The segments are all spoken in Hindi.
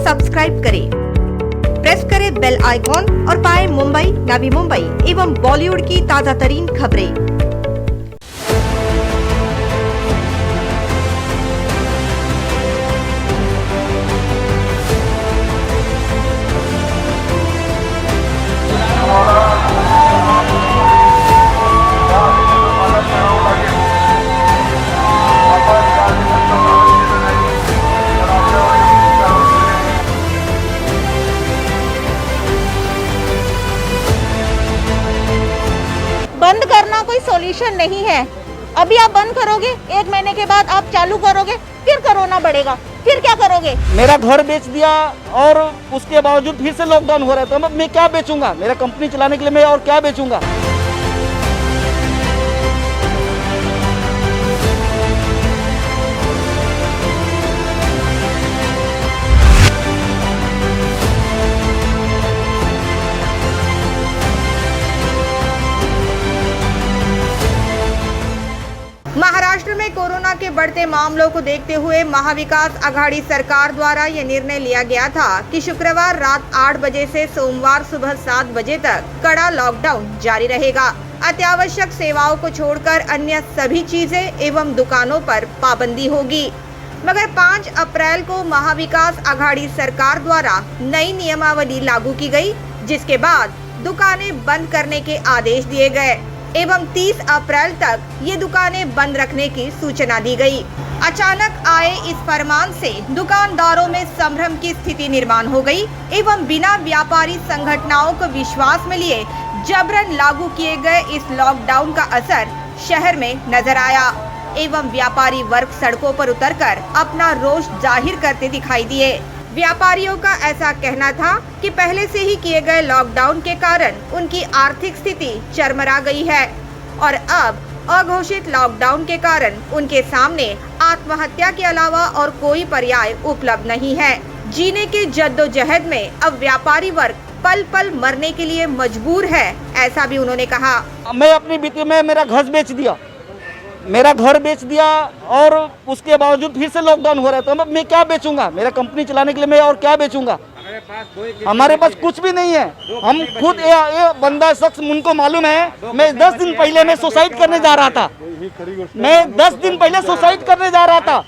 सब्सक्राइब करें, प्रेस करें बेल आइकॉन और पाएं मुंबई, नवी मुंबई एवं बॉलीवुड की ताजा तरीन खबरें। बंद करना कोई सॉल्यूशन नहीं है। अभी आप बंद करोगे, 1 महीने के बाद आप चालू करोगे, फिर कोरोना बढ़ेगा, फिर क्या करोगे? मेरा घर बेच दिया और उसके बावजूद फिर से लॉकडाउन हो रहा है, तो मैं क्या बेचूंगा? मेरा कंपनी चलाने के लिए मैं और क्या बेचूंगा? महाराष्ट्र में कोरोना के बढ़ते मामलों को देखते हुए महाविकास आघाड़ी सरकार द्वारा यह निर्णय लिया गया था कि शुक्रवार रात 8 बजे से सोमवार सुबह 7 बजे तक कड़ा लॉकडाउन जारी रहेगा। अत्यावश्यक सेवाओं को छोड़कर अन्य सभी चीजें एवं दुकानों पर पाबंदी होगी। मगर 5 अप्रैल को महाविकास आघाड़ी सरकार द्वारा नई नियमावली लागू की गई, जिसके बाद दुकानें बंद करने के आदेश दिए गए एवं 30 अप्रैल तक ये दुकानें बंद रखने की सूचना दी गई। अचानक आए इस फरमान से दुकानदारों में संभ्रम की स्थिति निर्माण हो गई एवं बिना व्यापारी संगठनों को विश्वास में लिए जबरन लागू किए गए इस लॉकडाउन का असर शहर में नजर आया एवं व्यापारी वर्ग सड़कों पर उतरकर अपना रोष जाहिर करते दिखाई दिए। व्यापारियों का ऐसा कहना था कि पहले से ही किए गए लॉकडाउन के कारण उनकी आर्थिक स्थिति चरमरा गई है और अब अघोषित लॉकडाउन के कारण उनके सामने आत्महत्या के अलावा और कोई पर्याय उपलब्ध नहीं है। जीने की जद्दोजहद में अब व्यापारी वर्ग पल पल मरने के लिए मजबूर है, ऐसा भी उन्होंने कहा। मैं अपनी बीती में मेरा घर बेच दिया और उसके बावजूद फिर से लॉकडाउन हो रहा है, तो मैं क्या बेचूंगा? मेरा कंपनी चलाने के लिए मैं और क्या बेचूंगा? हमारे पास कुछ भी नहीं है। हम खुद ये बंदा शख्स, उनको मालूम है, मैं 10 दिन पहले मैं सुसाइड करने जा रहा था। मैं 10 दिन पहले सुसाइड करने जा रहा था,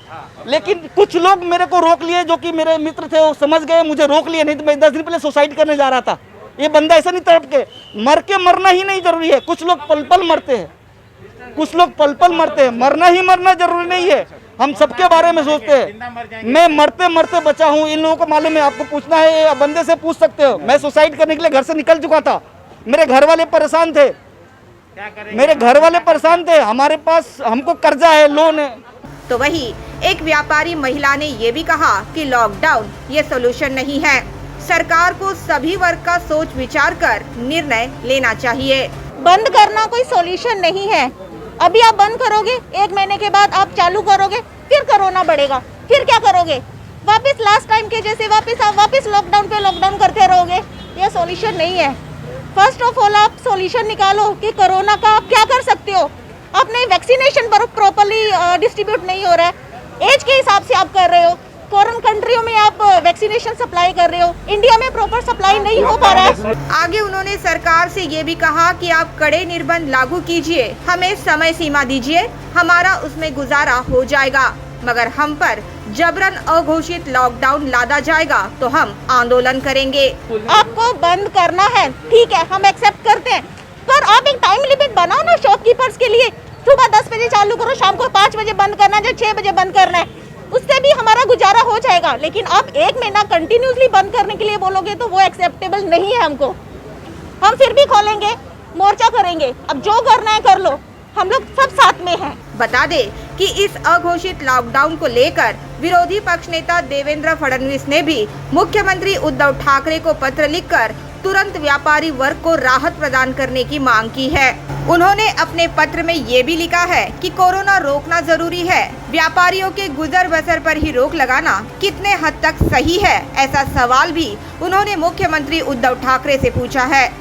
लेकिन कुछ लोग मेरे को रोक लिए, जो कि मेरे मित्र थे, वो समझ गए, मुझे रोक लिए, नहीं तो मैं 10 दिन पहले सुसाइड करने जा रहा था। ये बंदा ऐसा नहीं तड़प के मरना ही नहीं जरूरी है। कुछ लोग पल पल मरते हैं, मरना ही जरूरी नहीं है। हम सबके बारे में सोचते हैं। मैं मरते मरते बचा हूँ, इन लोगों को मालूम है। आपको पूछना है, ये बंदे से पूछ सकते हो। मैं सुसाइड करने के लिए घर से निकल चुका था। मेरे घर वाले परेशान थे। हमारे पास हमको कर्जा है, लोन है। तो वही एक व्यापारी महिला ने ये भी कहा कि लॉकडाउन ये सोल्यूशन नहीं है। सरकार को सभी वर्ग का सोच विचार कर निर्णय लेना चाहिए। बंद करना कोई सॉल्यूशन नहीं है। अभी आप बंद करोगे, 1 महीने के बाद आप चालू करोगे, फिर कोरोना बढ़ेगा, फिर क्या करोगे? वापस लास्ट टाइम के जैसे वापस लॉकडाउन पे लॉकडाउन करते रहोगे। ये सॉल्यूशन नहीं है। फर्स्ट ऑफ ऑल आप सॉल्यूशन निकालो कि कोरोना का आप क्या कर सकते हो। आपने वैक्सीनेशन प्रॉपर्ली डिस्ट्रीब्यूट नहीं हो रहा है, एज के हिसाब से आप कर रहे हो। फॉरेन कंट्रियों में आप वैक्सीनेशन सप्लाई कर रहे हो, इंडिया में प्रॉपर सप्लाई नहीं हो पा रहा है। आगे उन्होंने सरकार से ये भी कहा कि आप कड़े निर्बंध लागू कीजिए, हमें समय सीमा दीजिए, हमारा उसमें गुजारा हो जाएगा, मगर हम पर जबरन अघोषित लॉकडाउन लादा जाएगा तो हम आंदोलन करेंगे। आपको बंद करना है, ठीक है, हम एक्सेप्ट करते हैं, पर आप एक टाइम लिमिट बनाओ ना शॉपकीपर्स के लिए। सुबह 10 बजे चालू करो, शाम को 5 बजे बंद करना है, 6 बजे बंद करना है, उससे भी हमारा गुजारा हो जाएगा। लेकिन आप 1 महीना कंटिन्यूसली बंद करने के लिए बोलोगे तो वो एक्सेप्टेबल नहीं है हमको। हम फिर भी खोलेंगे, मोर्चा करेंगे, अब जो करना है कर लो, हम लोग सब साथ में हैं। बता दे कि इस अघोषित लॉकडाउन को लेकर विरोधी पक्ष नेता देवेंद्र फडणवीस ने भी मुख्यमंत्री उद्धव ठाकरे को पत्र लिखकर तुरंत व्यापारी वर्ग को राहत प्रदान करने की मांग की है। उन्होंने अपने पत्र में ये भी लिखा है कि कोरोना रोकना जरूरी है, व्यापारियों के गुजर बसर पर ही रोक लगाना कितने हद तक सही है, ऐसा सवाल भी उन्होंने मुख्यमंत्री उद्धव ठाकरे से पूछा है।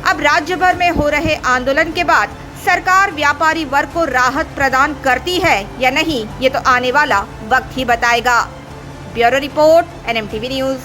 अब राज्य भर में हो रहे आंदोलन के बाद सरकार व्यापारी वर्ग को राहत प्रदान करती है या नहीं, ये तो आने वाला वक्त ही बताएगा। Bureau report, NMTV news.